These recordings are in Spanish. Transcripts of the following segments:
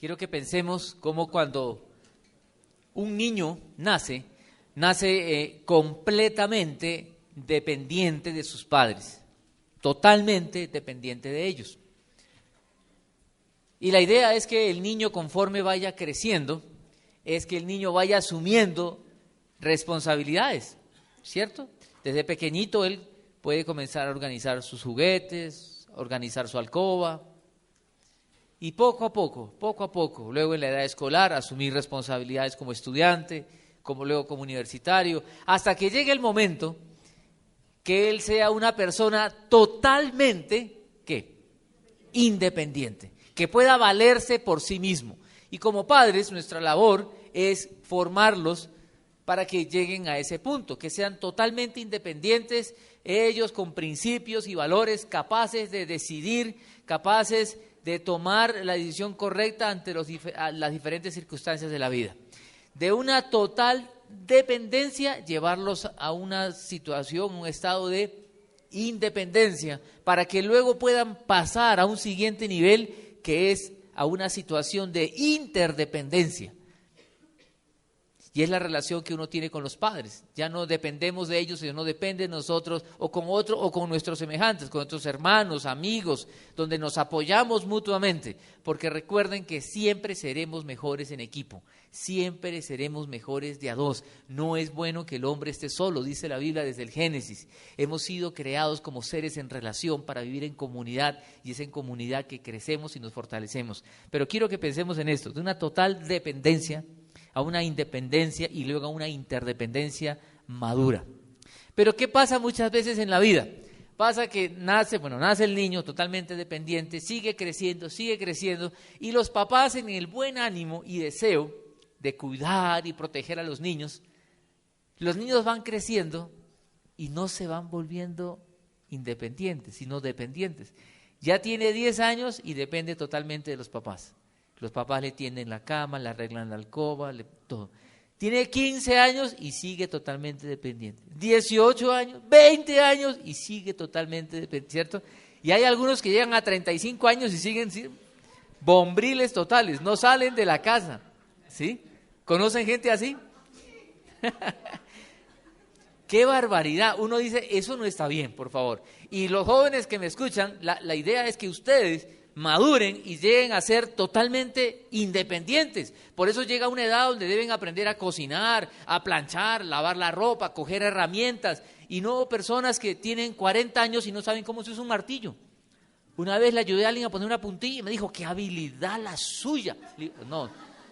quiero que pensemos cómo cuando un niño nace completamente dependiente de sus padres, totalmente dependiente de ellos. Y la idea es que el niño, conforme vaya creciendo, es que el niño vaya asumiendo responsabilidades, ¿cierto? Desde pequeñito él puede comenzar a organizar sus juguetes, organizar su alcoba, y poco a poco, luego en la edad escolar, asumir responsabilidades como estudiante, luego como universitario, hasta que llegue el momento que él sea una persona totalmente, ¿qué? Independiente, que pueda valerse por sí mismo. Y como padres, nuestra labor es formarlos para que lleguen a ese punto, que sean totalmente independientes, ellos con principios y valores, capaces de decidir, capaces de tomar la decisión correcta ante las diferentes circunstancias de la vida. De una total dependencia, llevarlos a una situación, un estado de independencia, para que luego puedan pasar a un siguiente nivel, que es a una situación de interdependencia. Y es la relación que uno tiene con los padres. Ya no dependemos de ellos, sino depende de nosotros o con nuestros semejantes, con nuestros hermanos, amigos, donde nos apoyamos mutuamente. Porque recuerden que siempre seremos mejores en equipo, siempre seremos mejores de a dos. No es bueno que el hombre esté solo, dice la Biblia desde el Génesis. Hemos sido creados como seres en relación para vivir en comunidad, y es en comunidad que crecemos y nos fortalecemos. Pero quiero que pensemos en esto, de una total dependencia a una independencia y luego a una interdependencia madura. Pero ¿qué pasa muchas veces en la vida? Pasa que nace el niño totalmente dependiente, sigue creciendo, y los papás, en el buen ánimo y deseo de cuidar y proteger a los niños van creciendo y no se van volviendo independientes, sino dependientes. Ya tiene 10 años y depende totalmente de los papás. Los papás le tienden la cama, le arreglan la alcoba, todo. Tiene 15 años y sigue totalmente dependiente. 18 años, 20 años y sigue totalmente dependiente, ¿cierto? Y hay algunos que llegan a 35 años y siguen bombriles totales, no salen de la casa, ¿sí? ¿Conocen gente así? ¡Qué barbaridad! Uno dice, eso no está bien, por favor. Y los jóvenes que me escuchan, la idea es que ustedes maduren y lleguen a ser totalmente independientes. Por eso llega una edad donde deben aprender a cocinar, a planchar, lavar la ropa, coger herramientas, y no personas que tienen 40 años y no saben cómo se usa un martillo. Una vez le ayudé a alguien a poner una puntilla y me dijo, ¡qué habilidad la suya!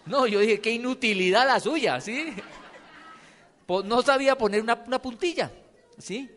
No, yo dije, ¡qué inutilidad la suya! ¿Sí? No sabía poner una puntilla, ¿sí?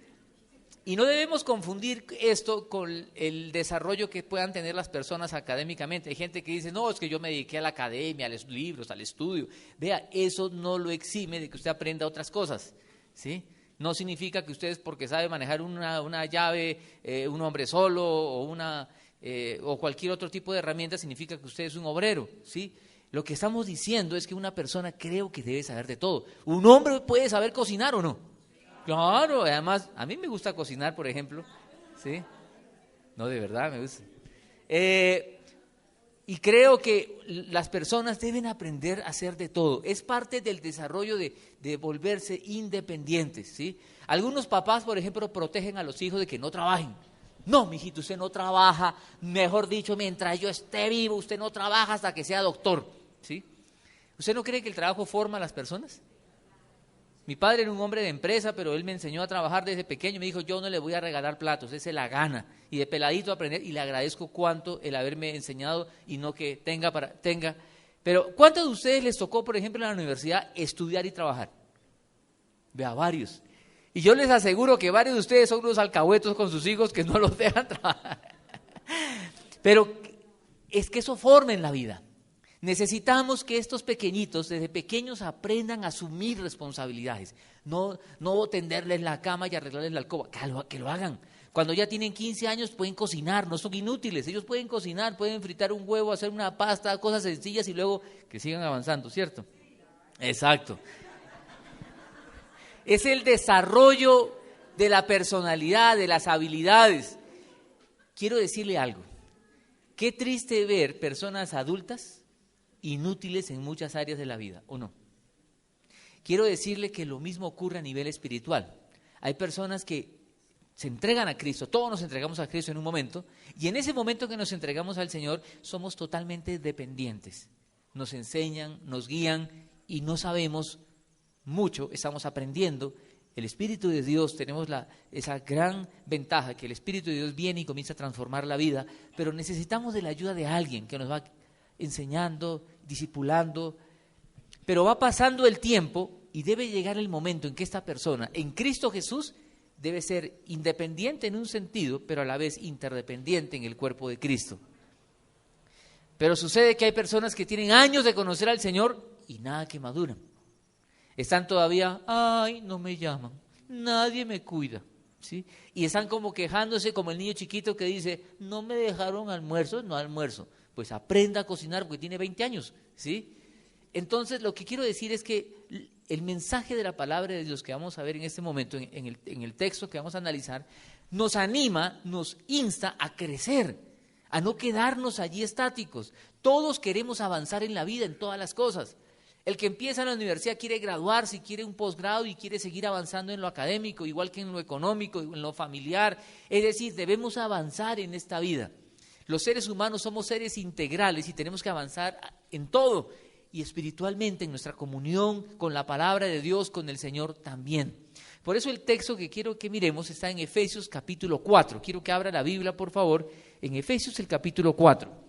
Y no debemos confundir esto con el desarrollo que puedan tener las personas académicamente. Hay gente que dice, no, es que yo me dediqué a la academia, a los libros, al estudio. Vea, eso no lo exime de que usted aprenda otras cosas, ¿sí? No significa que usted, porque sabe manejar una llave, un hombre solo o cualquier otro tipo de herramienta, significa que usted es un obrero, ¿sí? Lo que estamos diciendo es que una persona creo que debe saber de todo. ¿Un hombre puede saber cocinar o no? Claro, además, a mí me gusta cocinar, por ejemplo, ¿sí? No, de verdad, me gusta. Y creo que las personas deben aprender a hacer de todo. Es parte del desarrollo de volverse independientes, ¿sí? Algunos papás, por ejemplo, protegen a los hijos de que no trabajen. No, mijito, usted no trabaja, mejor dicho, mientras yo esté vivo, usted no trabaja hasta que sea doctor, ¿sí? ¿Usted no cree que el trabajo forma a las personas? Mi padre era un hombre de empresa, pero él me enseñó a trabajar desde pequeño. Me dijo, yo no le voy a regalar platos, ese la gana. Y de peladito aprender, y le agradezco cuánto el haberme enseñado y no que tenga. Pero ¿cuántos de ustedes les tocó, por ejemplo, en la universidad estudiar y trabajar? Vea, varios. Y yo les aseguro que varios de ustedes son unos alcahuetos con sus hijos que no los dejan trabajar. Pero es que eso forma en la vida. Necesitamos que estos pequeñitos, desde pequeños, aprendan a asumir responsabilidades. No tenderles la cama y arreglarles la alcoba, que lo hagan. Cuando ya tienen 15 años pueden cocinar, no son inútiles. Ellos pueden cocinar, pueden fritar un huevo, hacer una pasta, cosas sencillas y luego que sigan avanzando, ¿cierto? Exacto. Es el desarrollo de la personalidad, de las habilidades. Quiero decirle algo. Qué triste ver personas adultas inútiles en muchas áreas de la vida, ¿o no? Quiero decirle que lo mismo ocurre a nivel espiritual. Hay personas que se entregan a Cristo, todos nos entregamos a Cristo en un momento, y en ese momento que nos entregamos al Señor somos totalmente dependientes. Nos enseñan, nos guían y no sabemos mucho, estamos aprendiendo. El Espíritu de Dios, tenemos esa gran ventaja que el Espíritu de Dios viene y comienza a transformar la vida, pero necesitamos de la ayuda de alguien que nos va enseñando, discipulando, pero va pasando el tiempo y debe llegar el momento en que esta persona, en Cristo Jesús, debe ser independiente en un sentido, pero a la vez interdependiente en el cuerpo de Cristo. Pero sucede que hay personas que tienen años de conocer al Señor y nada que maduran. Están todavía, ay, no me llaman, nadie me cuida, ¿sí? Y están como quejándose como el niño chiquito que dice, no me dejaron almuerzo, no almuerzo. Pues aprenda a cocinar porque tiene 20 años, ¿sí? Entonces, lo que quiero decir es que el mensaje de la palabra de Dios que vamos a ver en este momento, en el texto que vamos a analizar, nos anima, nos insta a crecer, a no quedarnos allí estáticos. Todos queremos avanzar en la vida, en todas las cosas. El que empieza en la universidad quiere graduarse, quiere un posgrado y quiere seguir avanzando en lo académico, igual que en lo económico, en lo familiar. Es decir, debemos avanzar en esta vida. Los seres humanos somos seres integrales y tenemos que avanzar en todo. Y espiritualmente en nuestra comunión con la palabra de Dios, con el Señor también. Por eso el texto que quiero que miremos está en Efesios capítulo 4. Quiero que abra la Biblia, por favor, en Efesios el capítulo 4.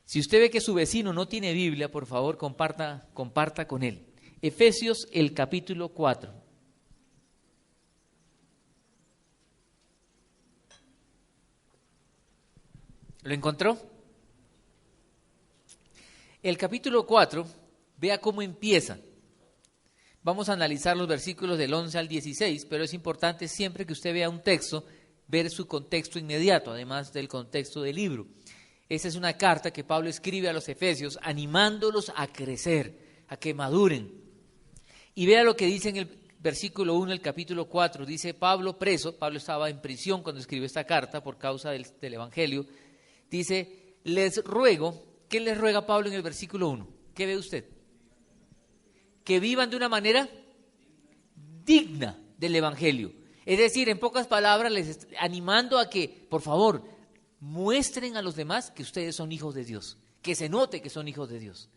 Si usted ve que su vecino no tiene Biblia, por favor, comparta con él. Efesios el capítulo 4. ¿Lo encontró? El capítulo 4, vea cómo empieza. Vamos a analizar los versículos del 11 al 16, pero es importante siempre que usted vea un texto, ver su contexto inmediato, además del contexto del libro. Esa es una carta que Pablo escribe a los efesios, animándolos a crecer, a que maduren. Y vea lo que dice en el versículo 1 del capítulo 4, dice Pablo preso, Pablo estaba en prisión cuando escribió esta carta por causa del Evangelio, dice, les ruego. ¿Qué les ruega Pablo en el versículo 1? ¿Qué ve usted? Que vivan de una manera digna del Evangelio. Es decir, en pocas palabras, les animando a que, por favor, muestren a los demás que ustedes son hijos de Dios. Que se note que son hijos de Dios.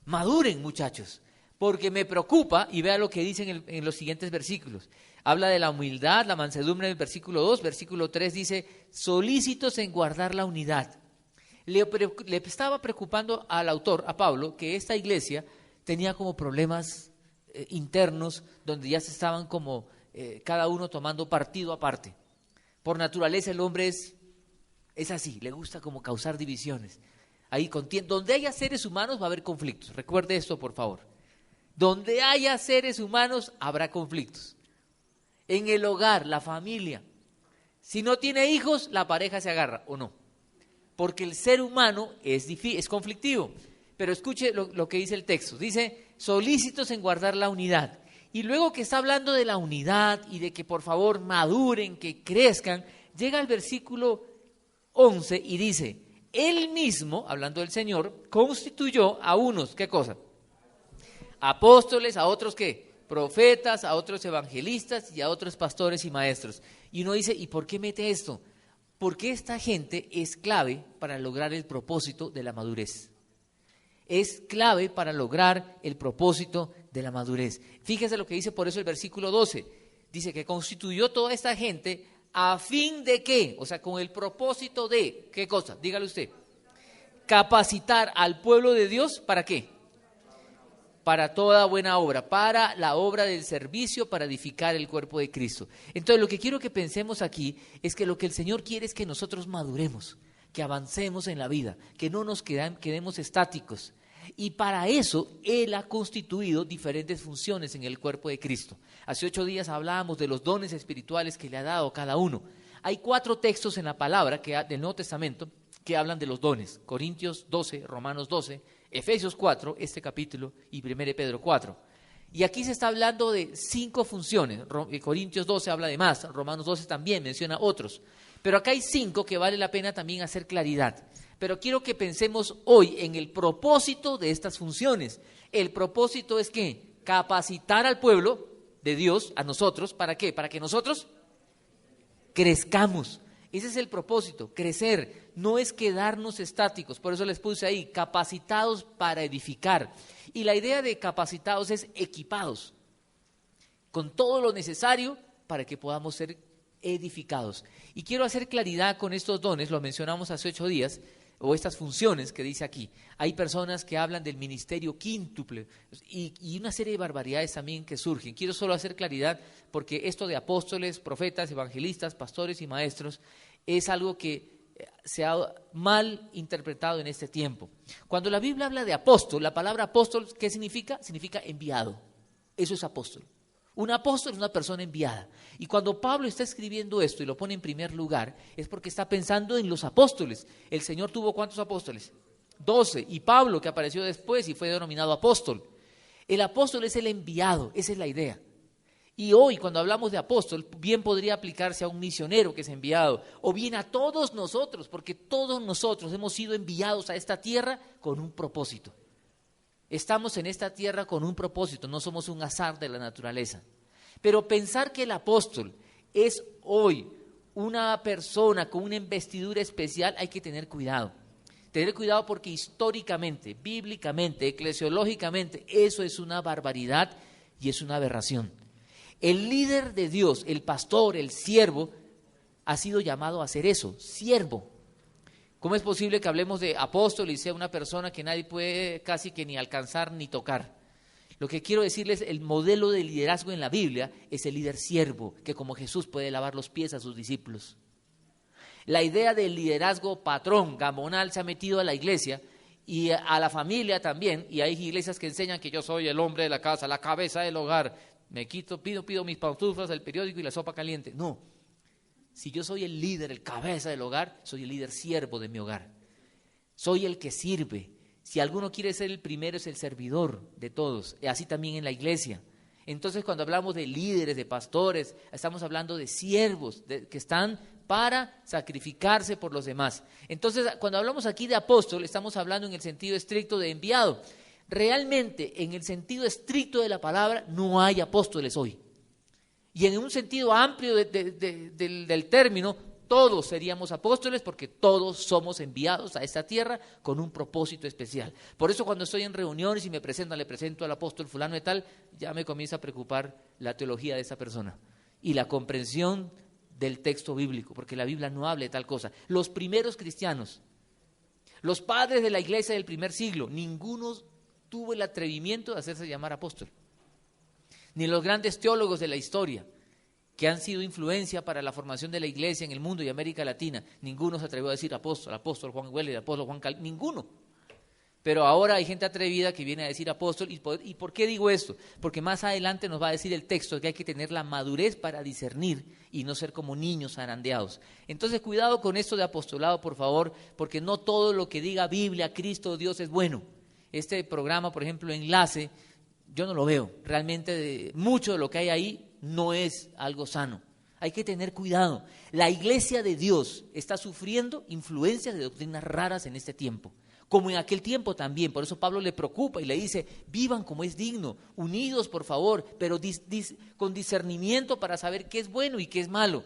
Maduren, muchachos, porque me preocupa, y vea lo que dicen en los siguientes versículos. Habla de la humildad, la mansedumbre en el versículo 2, versículo 3 dice, solícitos en guardar la unidad. Le estaba preocupando al autor, a Pablo, que esta iglesia tenía como problemas internos donde ya se estaban como cada uno tomando partido aparte. Por naturaleza el hombre es así, le gusta como causar divisiones. Ahí donde haya seres humanos va a haber conflictos. Recuerde esto, por favor. Donde haya seres humanos habrá conflictos. En el hogar, la familia. Si no tiene hijos, la pareja se agarra, ¿o no? Porque el ser humano es conflictivo. Pero escuche lo que dice el texto. Dice, solícitos en guardar la unidad. Y luego que está hablando de la unidad y de que por favor maduren, que crezcan, llega al versículo 11 y dice, Él mismo, hablando del Señor, constituyó a unos, ¿qué cosa? Apóstoles, a otros ¿qué? Profetas, a otros evangelistas y a otros pastores y maestros. Y uno dice, ¿y por qué mete esto? Porque esta gente es clave para lograr el propósito de la madurez. Es clave para lograr el propósito de la madurez. Fíjese lo que dice por eso el versículo 12. Dice que constituyó toda esta gente a fin de ¿qué? O sea, con el propósito de, ¿qué cosa? Dígale usted. Capacitar al pueblo de Dios, ¿para qué? Para toda buena obra, para la obra del servicio, para edificar el cuerpo de Cristo. Entonces, lo que quiero que pensemos aquí es que lo que el Señor quiere es que nosotros maduremos, que avancemos en la vida, que no nos quedemos estáticos. Y para eso, Él ha constituido diferentes funciones en el cuerpo de Cristo. Hace 8 días hablábamos de los dones espirituales que le ha dado cada uno. Hay 4 textos en la palabra del Nuevo Testamento que hablan de los dones. Corintios 12, Romanos 12, Efesios 4, este capítulo, y 1 Pedro 4. Y aquí se está hablando de 5 funciones. Corintios 12 habla de más, Romanos 12 también menciona otros. Pero acá hay 5 que vale la pena también hacer claridad. Pero quiero que pensemos hoy en el propósito de estas funciones. El propósito es que capacitar al pueblo de Dios, a nosotros, ¿para qué? Para que nosotros crezcamos. Ese es el propósito, crecer, no es quedarnos estáticos. Por eso les puse ahí, capacitados para edificar. Y la idea de capacitados es equipados, con todo lo necesario para que podamos ser edificados. Y quiero hacer claridad con estos dones, lo mencionamos hace 8 días, o estas funciones que dice aquí. Hay personas que hablan del ministerio quíntuple y una serie de barbaridades también que surgen. Quiero solo hacer claridad porque esto de apóstoles, profetas, evangelistas, pastores y maestros es algo que se ha mal interpretado en este tiempo. Cuando la Biblia habla de apóstol, la palabra apóstol, ¿qué significa? Significa enviado. Eso es apóstol. Un apóstol es una persona enviada. Y cuando Pablo está escribiendo esto y lo pone en primer lugar, es porque está pensando en los apóstoles. El Señor tuvo ¿cuántos apóstoles? 12. Y Pablo, que apareció después y fue denominado apóstol. El apóstol es el enviado, esa es la idea. Y hoy, cuando hablamos de apóstol, bien podría aplicarse a un misionero que es enviado, o bien a todos nosotros, porque todos nosotros hemos sido enviados a esta tierra con un propósito. Estamos en esta tierra con un propósito, no somos un azar de la naturaleza. Pero pensar que el apóstol es hoy una persona con una investidura especial, hay que tener cuidado. Tener cuidado porque históricamente, bíblicamente, eclesiológicamente, eso es una barbaridad y es una aberración. El líder de Dios, el pastor, el siervo, ha sido llamado a hacer eso, siervo. ¿Cómo es posible que hablemos de apóstol y sea una persona que nadie puede casi que ni alcanzar ni tocar? Lo que quiero decirles, el modelo de liderazgo en la Biblia es el líder siervo, que como Jesús puede lavar los pies a sus discípulos. La idea del liderazgo patrón, gamonal, se ha metido a la iglesia y a la familia también, y hay iglesias que enseñan que yo soy el hombre de la casa, la cabeza del hogar, me quito, pido mis pantuflas, el periódico y la sopa caliente. No. Si yo soy el líder, el cabeza del hogar, soy el líder siervo de mi hogar. Soy el que sirve. Si alguno quiere ser el primero, es el servidor de todos. Y así también en la iglesia. Entonces, cuando hablamos de líderes, de pastores, estamos hablando de siervos que están para sacrificarse por los demás. Entonces, cuando hablamos aquí de apóstol, estamos hablando en el sentido estricto de enviado. Realmente, en el sentido estricto de la palabra, no hay apóstoles hoy. Y en un sentido amplio del término, todos seríamos apóstoles porque todos somos enviados a esta tierra con un propósito especial. Por eso cuando estoy en reuniones y me presentan, le presento al apóstol fulano de tal, ya me comienza a preocupar la teología de esa persona y la comprensión del texto bíblico, porque la Biblia no habla de tal cosa. Los primeros cristianos, los padres de la iglesia del primer siglo, ninguno tuvo el atrevimiento de hacerse llamar apóstol. Ni los grandes teólogos de la historia, que han sido influencia para la formación de la iglesia en el mundo y América Latina, ninguno se atrevió a decir apóstol Juan Weller, apóstol Juan Calvino, ninguno. Pero ahora hay gente atrevida que viene a decir apóstol. ¿Y por qué digo esto? Porque más adelante nos va a decir el texto que hay que tener la madurez para discernir y no ser como niños zarandeados. Entonces cuidado con esto de apostolado, por favor, porque no todo lo que diga Biblia, Cristo, Dios es bueno. Este programa, por ejemplo, Enlace, yo no lo veo. Realmente mucho de lo que hay ahí no es algo sano. Hay que tener cuidado. La iglesia de Dios está sufriendo influencias de doctrinas raras en este tiempo, como en aquel tiempo también. Por eso Pablo le preocupa y le dice, vivan como es digno, unidos por favor, pero con discernimiento para saber qué es bueno y qué es malo.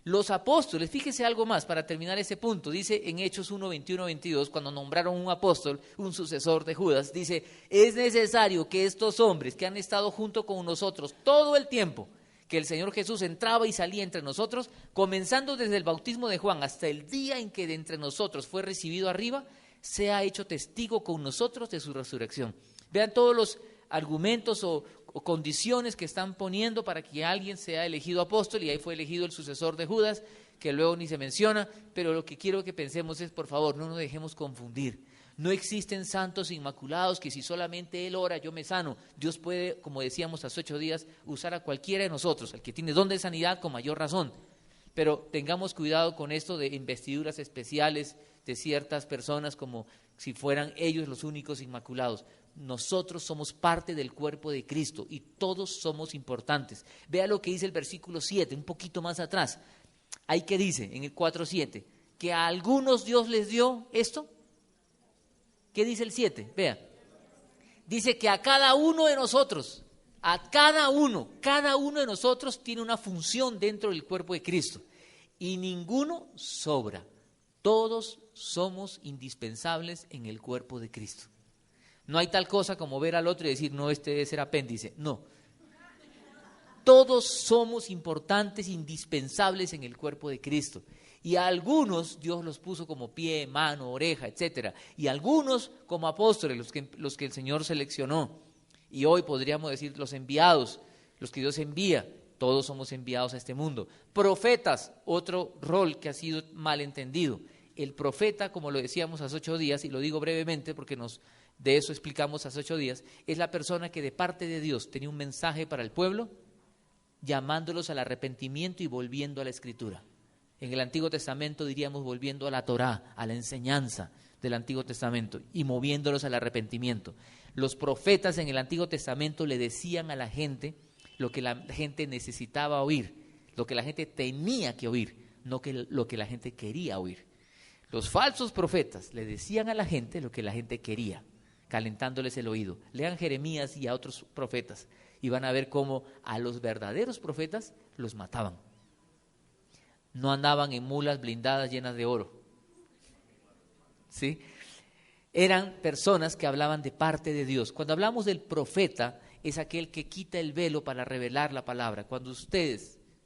Los apóstoles, fíjese algo más para terminar ese punto, dice en Hechos 1, 21, 22, cuando nombraron un apóstol, un sucesor de Judas, dice, es necesario que estos hombres que han estado junto con nosotros todo el tiempo, que el Señor Jesús entraba y salía entre nosotros, comenzando desde el bautismo de Juan hasta el día en que de entre nosotros fue recibido arriba, sea hecho testigo con nosotros de su resurrección. Vean todos los argumentos o condiciones que están poniendo para que alguien sea elegido apóstol, y ahí fue elegido el sucesor de Judas, que luego ni se menciona, pero lo que quiero que pensemos es, por favor, no nos dejemos confundir. No existen santos inmaculados que si solamente Él ora, yo me sano. Dios puede, como decíamos hace 8 días, usar a cualquiera de nosotros, al que tiene don de sanidad con mayor razón. Pero tengamos cuidado con esto de investiduras especiales de ciertas personas como si fueran ellos los únicos inmaculados. Nosotros somos parte del cuerpo de Cristo y todos somos importantes. Vea lo que dice el versículo 7, un poquito más atrás. Ahí que dice, en el 4:7, que a algunos Dios les dio esto. ¿Qué dice el 7? Vea. Dice que a cada uno de nosotros, cada uno de nosotros tiene una función dentro del cuerpo de Cristo. Y ninguno sobra. Todos somos indispensables en el cuerpo de Cristo. No hay tal cosa como ver al otro y decir, no, este debe ser apéndice. No. Todos somos importantes, indispensables en el cuerpo de Cristo. Y a algunos Dios los puso como pie, mano, oreja, etcétera. Y a algunos como apóstoles, los que el Señor seleccionó. Y hoy podríamos decir los enviados, los que Dios envía. Todos somos enviados a este mundo. Profetas, otro rol que ha sido malentendido. El profeta, como lo decíamos hace 8 días, y lo digo brevemente porque de eso explicamos hace 8 días, es la persona que de parte de Dios tenía un mensaje para el pueblo, llamándolos al arrepentimiento y volviendo a la Escritura. En el Antiguo Testamento diríamos volviendo a la Torá, a la enseñanza del Antiguo Testamento y moviéndolos al arrepentimiento. Los profetas en el Antiguo Testamento le decían a la gente lo que la gente necesitaba oír, lo que la gente tenía que oír, no lo que la gente quería oír. Los falsos profetas le decían a la gente lo que la gente quería, calentándoles el oído. Lean Jeremías y a otros profetas y van a ver cómo a los verdaderos profetas los mataban. No andaban en mulas blindadas llenas de oro. ¿Sí? Eran personas que hablaban de parte de Dios. Cuando hablamos del profeta, es aquel que quita el velo para revelar la palabra. Cuando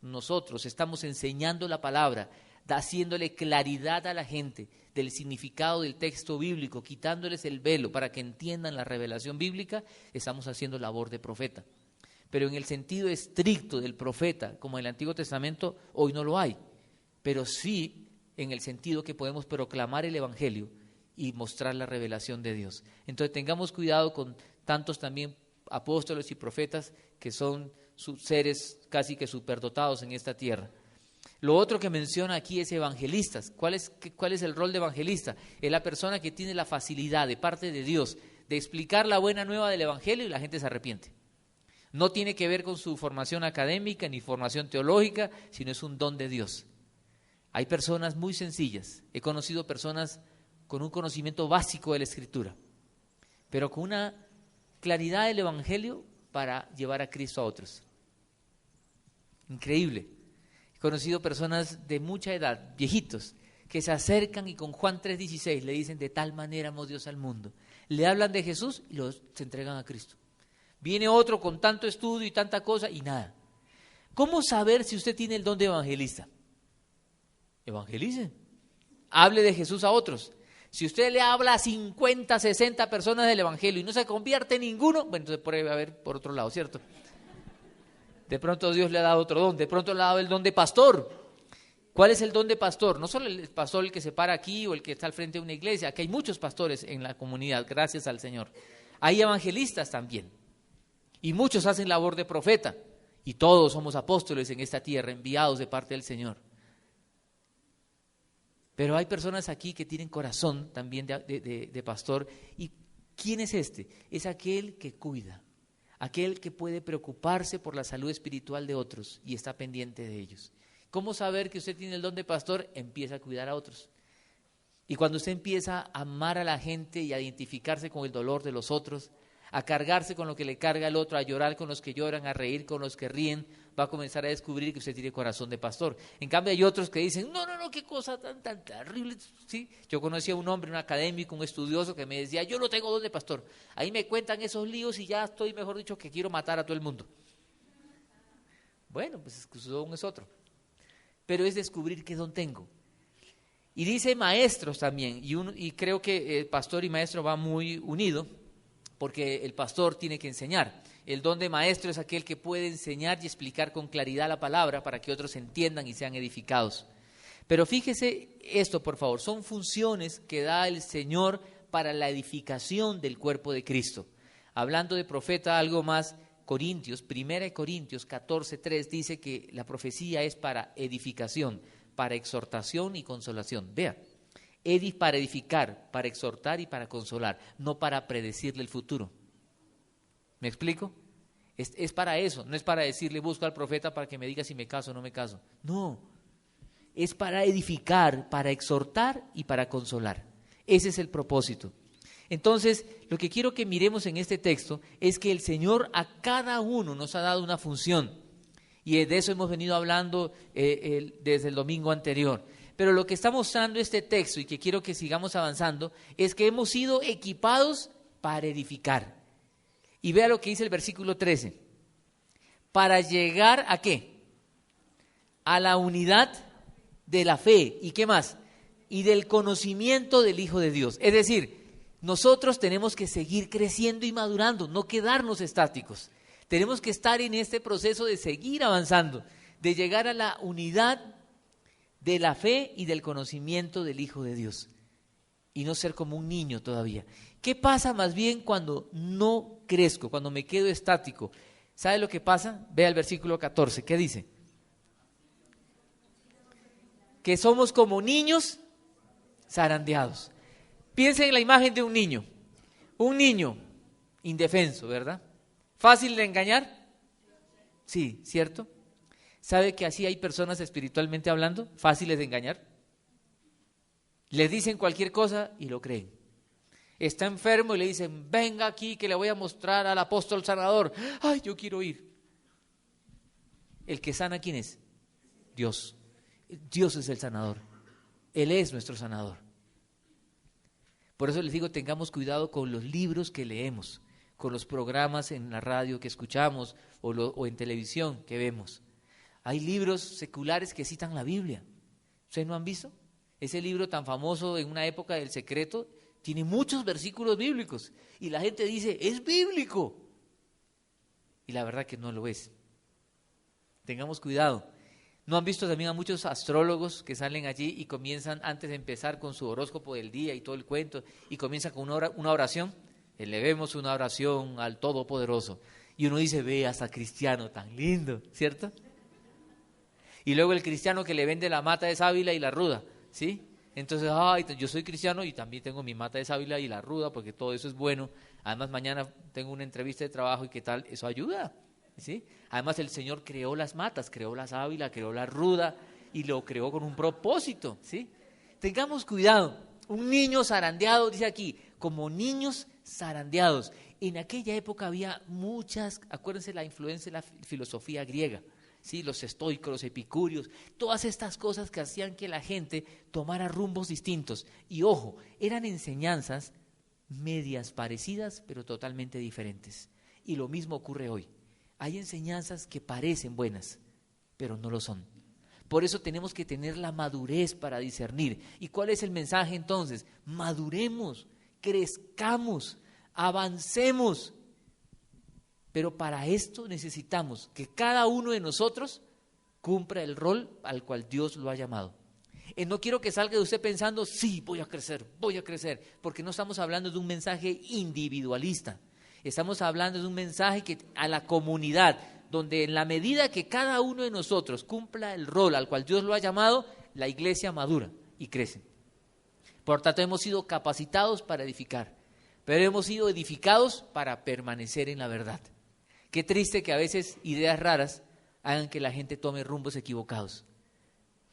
nosotros estamos enseñando la palabra, haciéndole claridad a la gente del significado del texto bíblico, quitándoles el velo para que entiendan la revelación bíblica, estamos haciendo labor de profeta. Pero en el sentido estricto del profeta, como en el Antiguo Testamento, hoy no lo hay. Pero sí en el sentido que podemos proclamar el Evangelio y mostrar la revelación de Dios. Entonces tengamos cuidado con tantos también apóstoles y profetas que son seres casi que superdotados en esta tierra. Lo otro que menciona aquí es evangelistas. ¿Cuál es el rol de evangelista? Es la persona que tiene la facilidad de parte de Dios de explicar la buena nueva del Evangelio y la gente se arrepiente. No tiene que ver con su formación académica ni formación teológica, sino es un don de Dios. Hay personas muy sencillas. He conocido personas con un conocimiento básico de la Escritura, pero con una claridad del Evangelio para llevar a Cristo a otros. Increíble. He conocido personas de mucha edad, viejitos, que se acercan y con Juan 3:16 le dicen: de tal manera amó Dios al mundo. Le hablan de Jesús y se entregan a Cristo. Viene otro con tanto estudio y tanta cosa y nada. ¿Cómo saber si usted tiene el don de evangelista? Evangelice. Hable de Jesús a otros. Si usted le habla a 50, 60 personas del Evangelio y no se convierte en ninguno, bueno, entonces puede haber por otro lado, ¿cierto? De pronto Dios le ha dado otro don, de pronto le ha dado el don de pastor. ¿Cuál es el don de pastor? No solo el pastor el que se para aquí o el que está al frente de una iglesia, aquí hay muchos pastores en la comunidad, gracias al Señor. Hay evangelistas también, y muchos hacen labor de profeta, y todos somos apóstoles en esta tierra, enviados de parte del Señor. Pero hay personas aquí que tienen corazón también de pastor. ¿Y quién es este? Es aquel que cuida, aquel que puede preocuparse por la salud espiritual de otros y está pendiente de ellos. ¿Cómo saber que usted tiene el don de pastor? Empieza a cuidar a otros. Y cuando usted empieza a amar a la gente y a identificarse con el dolor de los otros, a cargarse con lo que le carga el otro, a llorar con los que lloran, a reír con los que ríen, va a comenzar a descubrir que usted tiene corazón de pastor. En cambio hay otros que dicen: no, qué cosa tan terrible. ¿Sí? Yo conocí a un hombre, un académico, un estudioso que me decía: yo no tengo don de pastor. Ahí me cuentan esos líos y ya estoy, mejor dicho, que quiero matar a todo el mundo. Bueno, pues su don es otro. Pero es descubrir qué don tengo. Y dice maestros también, y creo que pastor y maestro va muy unido, porque el pastor tiene que enseñar. El don de maestro es aquel que puede enseñar y explicar con claridad la palabra para que otros entiendan y sean edificados. Pero fíjese esto, por favor, son funciones que da el Señor para la edificación del cuerpo de Cristo. Hablando de profeta, algo más, 1 Corintios 14:3 dice que la profecía es para edificación, para exhortación y consolación. Vea. Para edificar, para exhortar y para consolar, no para predecirle el futuro. ¿Me explico? Es para eso, no es para decirle: busco al profeta para que me diga si me caso o no me caso. No, es para edificar, para exhortar y para consolar. Ese es el propósito. Entonces, lo que quiero que miremos en este texto es que el Señor a cada uno nos ha dado una función. Y de eso hemos venido hablando desde el domingo anterior. Pero lo que está mostrando este texto, y que quiero que sigamos avanzando, es que hemos sido equipados para edificar. Y vea lo que dice el versículo 13. ¿Para llegar a qué? A la unidad de la fe. ¿Y qué más? Y del conocimiento del Hijo de Dios. Es decir, nosotros tenemos que seguir creciendo y madurando, no quedarnos estáticos. Tenemos que estar en este proceso de seguir avanzando, de llegar a la unidad de la fe y del conocimiento del Hijo de Dios. Y no ser como un niño todavía. ¿Qué pasa más bien cuando no crezco, cuando me quedo estático? ¿Sabe lo que pasa? Vea el versículo 14, ¿qué dice? Que somos como niños zarandeados. Piensen en la imagen de un niño indefenso, ¿verdad? ¿Fácil de engañar? Sí, ¿cierto? ¿Sabe que así hay personas espiritualmente hablando, fáciles de engañar? Les dicen cualquier cosa y lo creen. Está enfermo y le dicen, venga aquí que le voy a mostrar al apóstol sanador. ¡Ay, yo quiero ir! ¿El que sana quién es? Dios. Dios es el sanador. Él es nuestro sanador. Por eso les digo, tengamos cuidado con los libros que leemos, con los programas en la radio que escuchamos o en televisión que vemos. Hay libros seculares que citan la Biblia. ¿Ustedes no han visto? Ese libro tan famoso en una época del secreto tiene muchos versículos bíblicos y la gente dice, es bíblico. Y la verdad que no lo es. Tengamos cuidado. ¿No han visto también a muchos astrólogos que salen allí y comienzan antes de empezar con su horóscopo del día y todo el cuento y comienzan con una oración? Elevemos una oración al Todopoderoso. Y uno dice, ve hasta cristiano tan lindo, ¿cierto? Y luego el cristiano que le vende la mata de sábila y la ruda, ¿sí? Entonces, yo soy cristiano y también tengo mi mata de sábila y la ruda porque todo eso es bueno. Además, mañana tengo una entrevista de trabajo y ¿qué tal? Eso ayuda, ¿sí? Además, el Señor creó las matas, creó la sábila, creó la ruda y lo creó con un propósito, ¿sí? Tengamos cuidado. Un niño zarandeado, dice aquí, como niños zarandeados. En aquella época había muchas, acuérdense la influencia de la filosofía griega, ¿sí? Los estoicos, los epicúreos, todas estas cosas que hacían que la gente tomara rumbos distintos. Y ojo, eran enseñanzas medias parecidas, pero totalmente diferentes. Y lo mismo ocurre hoy. Hay enseñanzas que parecen buenas, pero no lo son. Por eso tenemos que tener la madurez para discernir. ¿Y cuál es el mensaje entonces? Maduremos, crezcamos, avancemos. Pero para esto necesitamos que cada uno de nosotros cumpla el rol al cual Dios lo ha llamado. No quiero que salga de usted pensando, sí, voy a crecer, porque no estamos hablando de un mensaje individualista. Estamos hablando de un mensaje que a la comunidad, donde en la medida que cada uno de nosotros cumpla el rol al cual Dios lo ha llamado, la iglesia madura y crece. Por tanto, hemos sido capacitados para edificar, pero hemos sido edificados para permanecer en la verdad. Qué triste que a veces ideas raras hagan que la gente tome rumbos equivocados,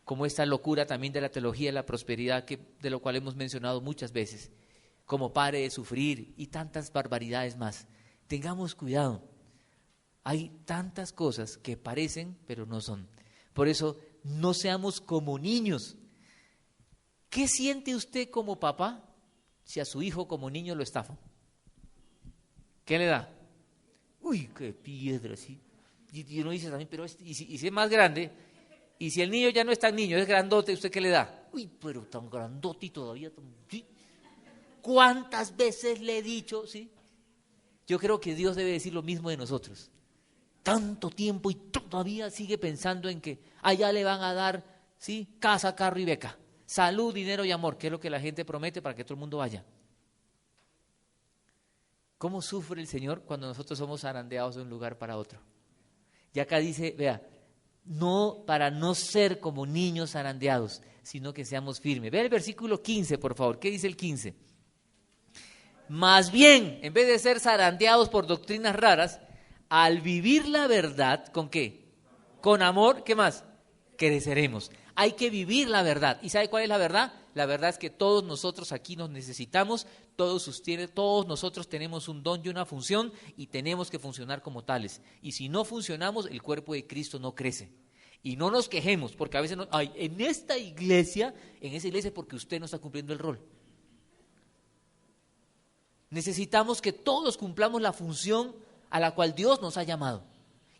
como esta locura también de la teología de la prosperidad, de lo cual hemos mencionado muchas veces, como pare de sufrir y tantas barbaridades más. Tengamos cuidado. Hay tantas cosas que parecen, pero no son. Por eso, no seamos como niños. ¿Qué siente usted como papá si a su hijo como niño lo estafa? ¿Qué le da? Uy, qué piedra, sí. Y uno dice también, pero y si es más grande, y si el niño ya no es tan niño, es grandote, ¿usted qué le da? Uy, pero tan grandote y todavía, ¿sí? ¿Cuántas veces le he dicho, sí? Yo creo que Dios debe decir lo mismo de nosotros. Tanto tiempo y todavía sigue pensando en que allá le van a dar, ¿sí? Casa, carro y beca, salud, dinero y amor, que es lo que la gente promete para que todo el mundo vaya. ¿Cómo sufre el Señor cuando nosotros somos zarandeados de un lugar para otro? Y acá dice, vea, no para no ser como niños zarandeados, sino que seamos firmes. Vea el versículo 15, por favor. ¿Qué dice el 15? Más bien, en vez de ser zarandeados por doctrinas raras, al vivir la verdad, ¿con qué? Con amor, ¿qué más? creceremos. Hay que vivir la verdad. ¿Y sabe cuál es la verdad? La verdad es que todos nosotros aquí nos necesitamos, todos nosotros tenemos un don y una función y tenemos que funcionar como tales. Y si no funcionamos, el cuerpo de Cristo no crece. Y no nos quejemos, porque a veces en esa iglesia porque usted no está cumpliendo el rol. Necesitamos que todos cumplamos la función a la cual Dios nos ha llamado.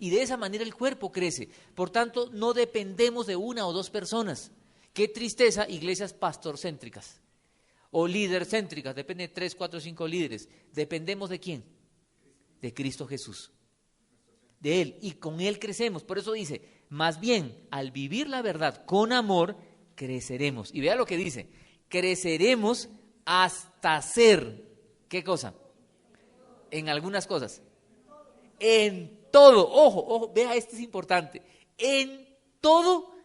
Y de esa manera el cuerpo crece. Por tanto, no dependemos de una o dos personas. Qué tristeza, iglesias pastorcéntricas o lídercéntricas, depende de 3, 4, 5 líderes. ¿Dependemos de quién? De Cristo Jesús. De Él, y con Él crecemos. Por eso dice, más bien, al vivir la verdad con amor, creceremos. Y vea lo que dice, creceremos hasta ser, ¿qué cosa? En algunas cosas. En todo, ojo, vea, este es importante. En todo,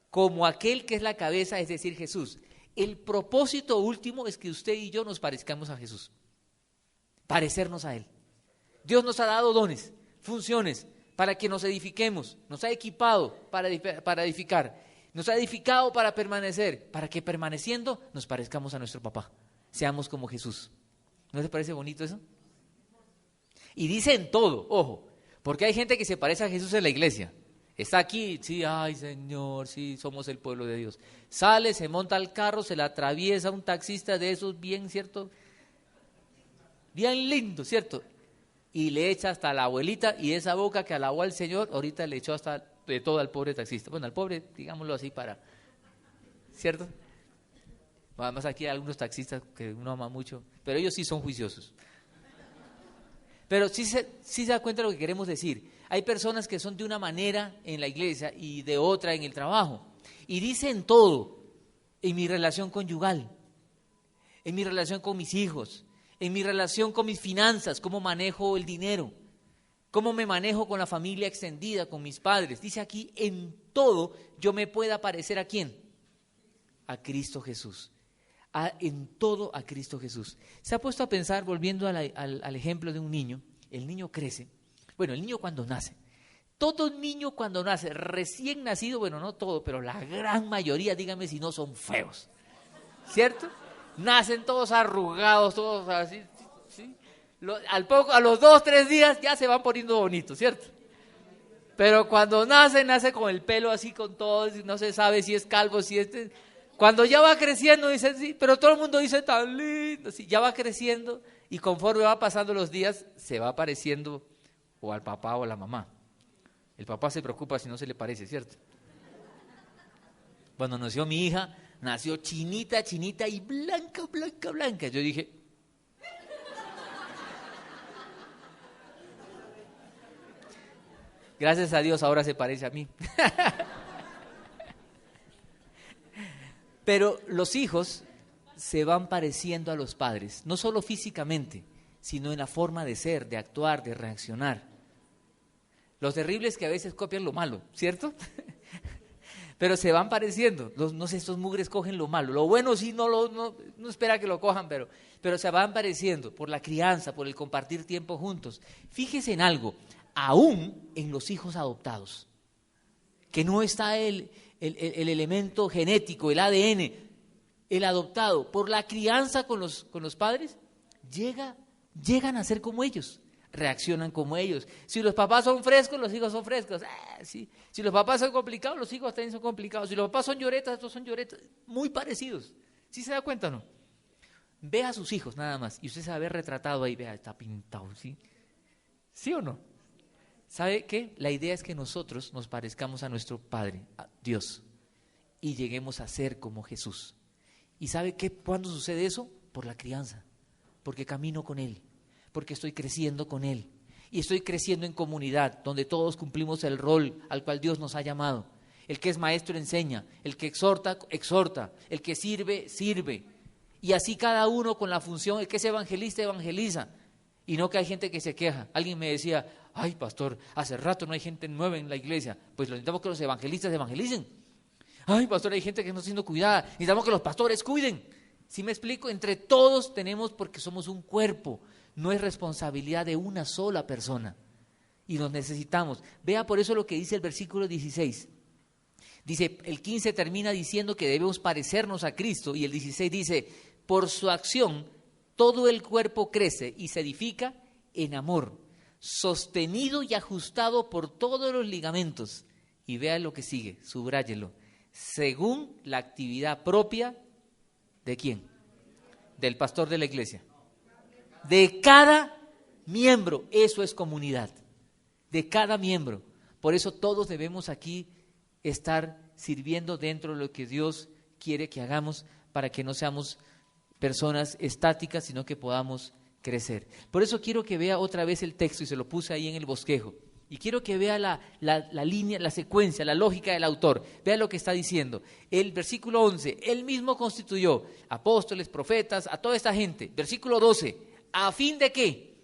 como aquel que es la cabeza, es decir, Jesús. El propósito último es que usted y yo nos parezcamos a Jesús. Parecernos a Él. Dios nos ha dado dones, funciones, para que nos edifiquemos. Nos ha equipado para edificar. Nos ha edificado para permanecer, para que permaneciendo nos parezcamos a nuestro papá. Seamos como Jesús. ¿No les parece bonito eso? Y dice en todo, ojo, porque hay gente que se parece a Jesús en la iglesia. Está aquí, sí, ay Señor, sí, somos el pueblo de Dios. Sale, se monta al carro, se le atraviesa un taxista de esos bien, ¿cierto? Bien lindo, ¿cierto? Y le echa hasta a la abuelita, y esa boca que alabó al Señor, ahorita le echó hasta de todo al pobre taxista. Bueno, al pobre, digámoslo así ¿cierto? Además aquí hay algunos taxistas que uno ama mucho, pero ellos sí son juiciosos. Pero sí se da cuenta de lo que queremos decir. Hay personas que son de una manera en la iglesia y de otra en el trabajo. Y dicen todo, en mi relación conyugal, en mi relación con mis hijos, en mi relación con mis finanzas, cómo manejo el dinero, cómo me manejo con la familia extendida, con mis padres. Dice aquí, en todo yo me pueda parecer ¿a quién? A Cristo Jesús. En todo a Cristo Jesús. Se ha puesto a pensar, volviendo al ejemplo de un niño, el niño crece. Bueno, el niño cuando nace, todo niño cuando nace, recién nacido, bueno, no todo, pero la gran mayoría, dígame si no son feos, ¿cierto? Nacen todos arrugados, todos así, ¿sí? A los 2, 3 días ya se van poniendo bonitos, ¿cierto? Pero cuando nace con el pelo así con todo, no se sabe si es calvo, si es... Cuando ya va creciendo, dicen, sí, pero todo el mundo dice tan lindo, sí, ya va creciendo y conforme va pasando los días, se va pareciendo o al papá o a la mamá. El papá se preocupa si no se le parece, ¿cierto? Cuando nació mi hija, nació chinita y blanca. Yo dije, gracias a Dios ahora se parece a mí. Pero los hijos se van pareciendo a los padres, no solo físicamente, sino en la forma de ser, de actuar, de reaccionar. Lo terrible es que a veces copian lo malo, ¿cierto? Pero se van pareciendo. No sé, estos mugres cogen lo malo. Lo bueno sí no espera que lo cojan, pero se van pareciendo por la crianza, por el compartir tiempo juntos. Fíjese en algo, aún en los hijos adoptados, que no está el elemento genético, el ADN, el adoptado, por la crianza con los padres, llegan a ser como ellos, reaccionan como ellos. Si los papás son frescos, los hijos son frescos. Sí. Si los papás son complicados, los hijos también son complicados. Si los papás son lloretas, estos son lloretas, muy parecidos. ¿Sí se da cuenta o no? Ve a sus hijos nada más y usted se va a ver retratado ahí, vea, está pintado, ¿sí? ¿Sí o no? ¿Sabe qué? La idea es que nosotros nos parezcamos a nuestro Padre, a Dios, y lleguemos a ser como Jesús. ¿Y sabe qué? ¿Cuándo sucede eso? Por la crianza, porque camino con Él, porque estoy creciendo con Él, y estoy creciendo en comunidad, donde todos cumplimos el rol al cual Dios nos ha llamado. El que es maestro enseña, el que exhorta, exhorta, el que sirve, sirve. Y así cada uno con la función, el que es evangelista, evangeliza. Y no que hay gente que se queja. Alguien me decía, ay pastor, hace rato no hay gente nueva en la iglesia. Pues necesitamos que los evangelistas evangelicen. Ay pastor, hay gente que no está siendo cuidada. Necesitamos que los pastores cuiden. ¿Sí me explico? Entre todos tenemos, porque somos un cuerpo. No es responsabilidad de una sola persona. Y nos necesitamos. Vea por eso lo que dice el versículo 16. Dice, el 15 termina diciendo que debemos parecernos a Cristo, y el 16 dice, por su acción todo el cuerpo crece y se edifica en amor, sostenido y ajustado por todos los ligamentos. Y vea lo que sigue, subráyelo, según la actividad propia ¿de quién? Del pastor de la iglesia. De cada miembro, eso es comunidad, de cada miembro. Por eso todos debemos aquí estar sirviendo dentro de lo que Dios quiere que hagamos, para que no seamos personas estáticas, sino que podamos crecer. Por eso quiero que vea otra vez el texto, y se lo puse ahí en el bosquejo, y quiero que vea la línea, la secuencia, la lógica del autor. Vea lo que está diciendo. El versículo 11, él mismo constituyó apóstoles, profetas, a toda esta gente. Versículo 12, ¿a fin de qué?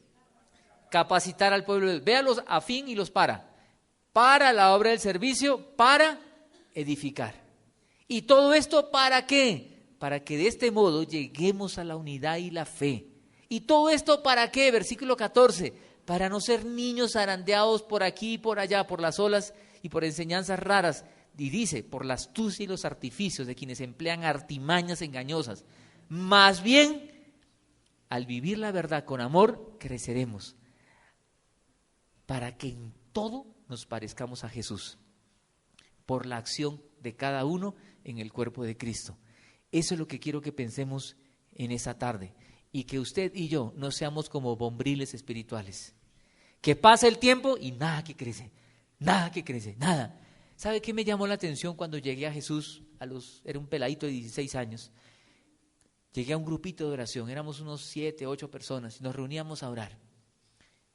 Capacitar al pueblo. Véalos a fin y los para la obra del servicio, para edificar. ¿Y todo esto para qué? Para que de este modo lleguemos a la unidad y la fe. ¿Y todo esto para qué? Versículo 14, para no ser niños zarandeados por aquí y por allá, por las olas y por enseñanzas raras. Y dice, por la astucia y los artificios de quienes emplean artimañas engañosas. Más bien, al vivir la verdad con amor, creceremos, para que en todo nos parezcamos a Jesús, por la acción de cada uno en el cuerpo de Cristo. Eso es lo que quiero que pensemos en esa tarde, y que usted y yo no seamos como bombriles espirituales, que pasa el tiempo y nada que crece, nada. ¿Sabe qué me llamó la atención cuando llegué a Jesús? Era un peladito de 16 años, llegué a un grupito de oración, éramos unos 7, 8 personas, y nos reuníamos a orar.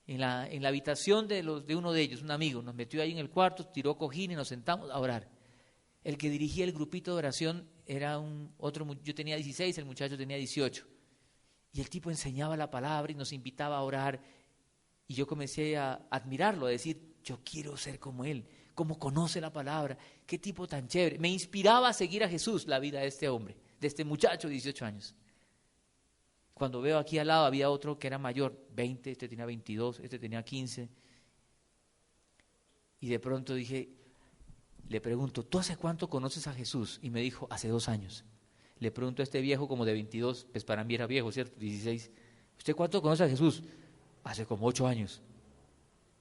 En la habitación de uno de ellos, un amigo, nos metió ahí en el cuarto, tiró cojín y nos sentamos a orar. El que dirigía el grupito de oración era yo tenía 16, el muchacho tenía 18. Y el tipo enseñaba la palabra y nos invitaba a orar. Y yo comencé a admirarlo, a decir, yo quiero ser como él, cómo conoce la palabra, qué tipo tan chévere. Me inspiraba a seguir a Jesús la vida de este hombre, de este muchacho de 18 años. Cuando veo aquí al lado había otro que era mayor, 20, este tenía 22, este tenía 15. Y de pronto le pregunto, ¿tú hace cuánto conoces a Jesús? Y me dijo, hace 2 años. Le pregunto a este viejo como de 22, pues para mí era viejo, ¿cierto? 16. ¿Usted cuánto conoce a Jesús? Hace como 8 años.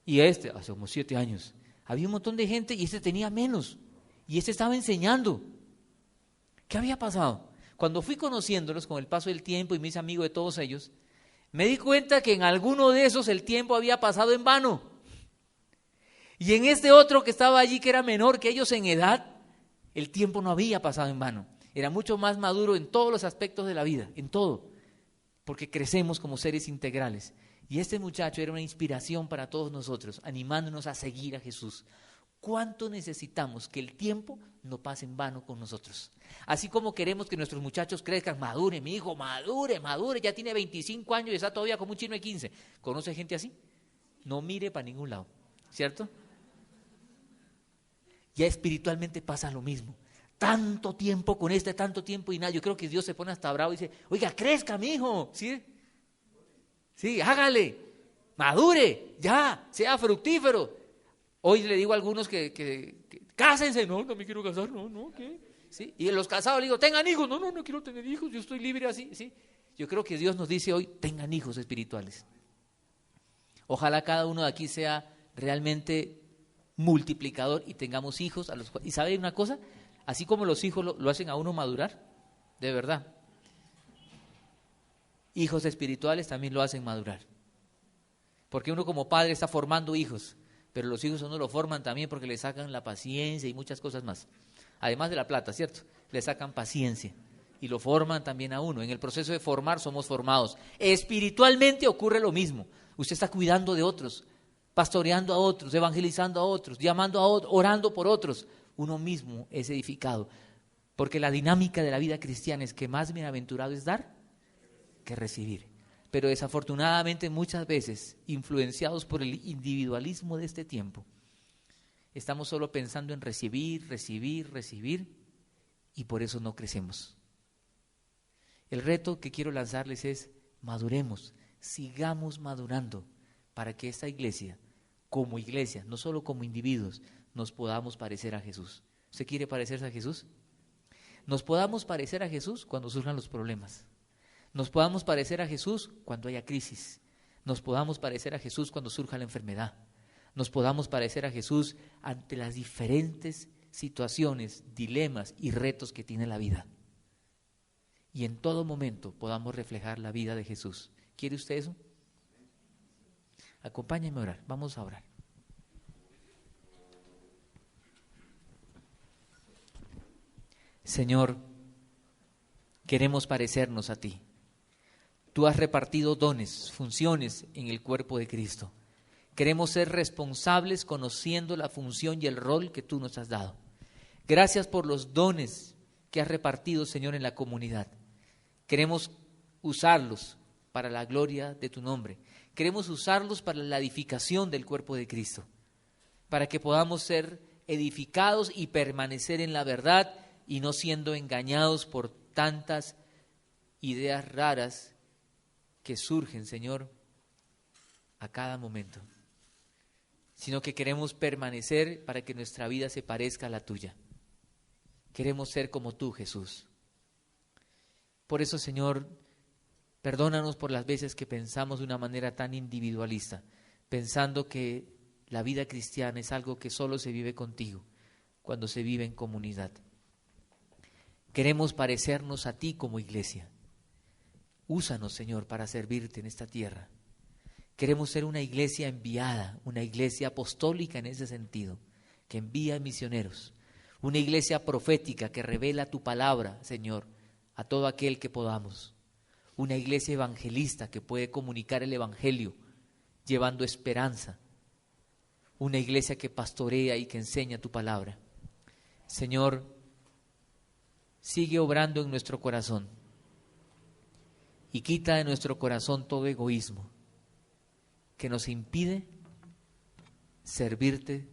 Y hace como 7 años. Había un montón de gente y este tenía menos. Y este estaba enseñando. ¿Qué había pasado? Cuando fui conociéndolos con el paso del tiempo y me hice amigo de todos ellos, me di cuenta que en alguno de esos el tiempo había pasado en vano. Y en este otro que estaba allí, que era menor que ellos en edad, el tiempo no había pasado en vano. Era mucho más maduro en todos los aspectos de la vida, en todo, porque crecemos como seres integrales. Y este muchacho era una inspiración para todos nosotros, animándonos a seguir a Jesús. ¿Cuánto necesitamos que el tiempo no pase en vano con nosotros? Así como queremos que nuestros muchachos crezcan, madure, mi hijo, madure, ya tiene 25 años y está todavía como un chino de 15. ¿Conoce gente así? No mire para ningún lado, ¿cierto? Ya espiritualmente pasa lo mismo. Tanto tiempo con tanto tiempo y nada. Yo creo que Dios se pone hasta bravo y dice, oiga, crezca, mi hijo, ¿sí? Sí, hágale, madure, ya, sea fructífero. Hoy le digo a algunos que cásense, no me quiero casar, no, ¿qué? ¿Sí? Y a los casados le digo, tengan hijos, no quiero tener hijos, yo estoy libre así, ¿sí? Yo creo que Dios nos dice hoy, tengan hijos espirituales. Ojalá cada uno de aquí sea realmente multiplicador y tengamos hijos. ¿Y sabe una cosa? Así como los hijos lo hacen a uno madurar, de verdad. Hijos espirituales también lo hacen madurar. Porque uno como padre está formando hijos, pero los hijos uno lo forman también porque le sacan la paciencia y muchas cosas más. Además de la plata, ¿cierto? Le sacan paciencia y lo forman también a uno. En el proceso de formar somos formados. Espiritualmente ocurre lo mismo. Usted está cuidando de otros, pastoreando a otros, evangelizando a otros, llamando a otros, orando por otros. Uno mismo es edificado. Porque la dinámica de la vida cristiana es que más bienaventurado es dar que recibir. Pero desafortunadamente muchas veces, influenciados por el individualismo de este tiempo, estamos solo pensando en recibir, y por eso no crecemos. El reto que quiero lanzarles es, maduremos, sigamos madurando, para que esta iglesia, como iglesia, no solo como individuos, nos podamos parecer a Jesús. ¿Usted quiere parecerse a Jesús? Nos podamos parecer a Jesús cuando surjan los problemas. Nos podamos parecer a Jesús cuando haya crisis. Nos podamos parecer a Jesús cuando surja la enfermedad. Nos podamos parecer a Jesús ante las diferentes situaciones, dilemas y retos que tiene la vida. Y en todo momento podamos reflejar la vida de Jesús. ¿Quiere usted eso? Acompáñenme a orar. Vamos a orar. Señor, queremos parecernos a ti. Tú has repartido dones, funciones en el cuerpo de Cristo. Queremos ser responsables conociendo la función y el rol que tú nos has dado. Gracias por los dones que has repartido, Señor, en la comunidad. Queremos usarlos para la gloria de tu nombre. Queremos usarlos para la edificación del cuerpo de Cristo, para que podamos ser edificados y permanecer en la verdad y no siendo engañados por tantas ideas raras que surgen, Señor, a cada momento, sino que queremos permanecer para que nuestra vida se parezca a la tuya. Queremos ser como tú, Jesús. Por eso, Señor, perdónanos por las veces que pensamos de una manera tan individualista, pensando que la vida cristiana es algo que solo se vive contigo, cuando se vive en comunidad. Queremos parecernos a ti como iglesia. Úsanos, Señor, para servirte en esta tierra. Queremos ser una iglesia enviada, una iglesia apostólica en ese sentido, que envía misioneros, una iglesia profética que revela tu palabra, Señor, a todo aquel que podamos, una iglesia evangelista que puede comunicar el evangelio, llevando esperanza, una iglesia que pastorea y que enseña tu palabra. Señor, sigue obrando en nuestro corazón y quita de nuestro corazón todo egoísmo que nos impide servirte,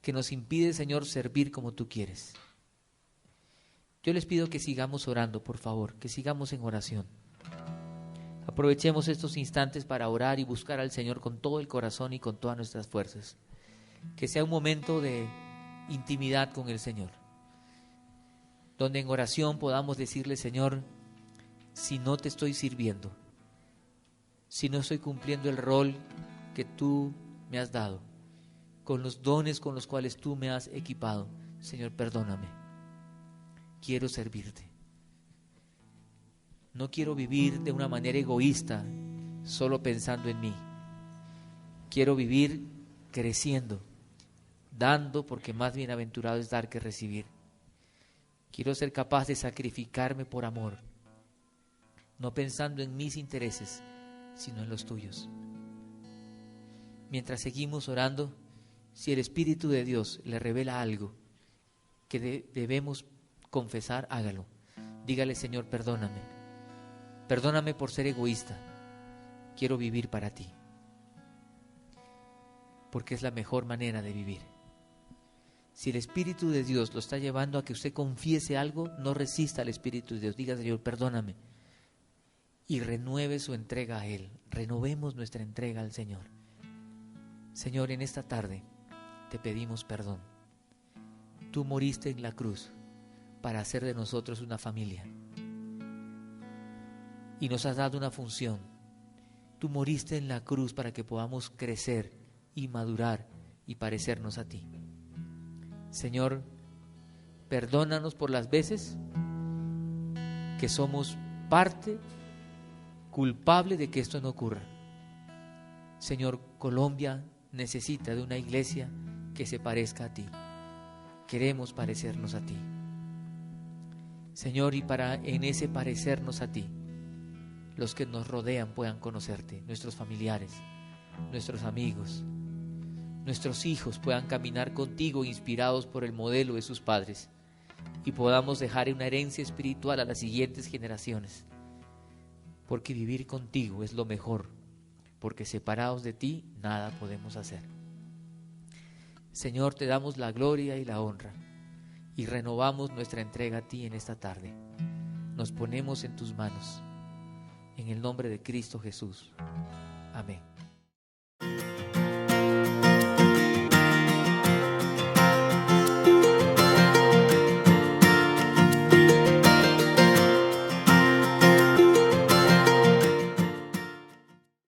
que nos impide, Señor, servir como tú quieres. Yo les pido que sigamos orando, por favor, que sigamos en oración. Aprovechemos estos instantes para orar y buscar al Señor con todo el corazón y con todas nuestras fuerzas. Que sea un momento de intimidad con el Señor, donde en oración podamos decirle, Señor, si no te estoy sirviendo, si no estoy cumpliendo el rol que tú me has dado, con los dones con los cuales tú me has equipado, Señor, perdóname. Quiero servirte. No quiero vivir de una manera egoísta, solo pensando en mí. Quiero vivir creciendo, dando, porque más bienaventurado es dar que recibir. Quiero ser capaz de sacrificarme por amor, no pensando en mis intereses, sino en los tuyos. Mientras seguimos orando, si el Espíritu de Dios le revela algo que debemos confesar, hágalo. Dígale, Señor, perdóname. Perdóname por ser egoísta. Quiero vivir para ti, porque es la mejor manera de vivir. Si el Espíritu de Dios lo está llevando a que usted confiese algo, no resista al Espíritu de Dios. Diga, Señor, perdóname. Y renueve su entrega a Él. Renovemos nuestra entrega al Señor. Señor, en esta tarde te pedimos perdón. Tú moriste en la cruz para hacer de nosotros una familia. Y nos has dado una función. Tú moriste en la cruz para que podamos crecer y madurar y parecernos a ti. Señor, perdónanos por las veces que somos parte culpable de que esto no ocurra. Señor, Colombia necesita de una iglesia que se parezca a ti. Queremos parecernos a ti. Señor, y para en ese parecernos a ti, los que nos rodean puedan conocerte, nuestros familiares, nuestros amigos, nuestros hijos puedan caminar contigo inspirados por el modelo de sus padres y podamos dejar una herencia espiritual a las siguientes generaciones, porque vivir contigo es lo mejor, porque separados de ti nada podemos hacer. Señor, te damos la gloria y la honra y renovamos nuestra entrega a ti en esta tarde. Nos ponemos en tus manos, en el nombre de Cristo Jesús. Amén.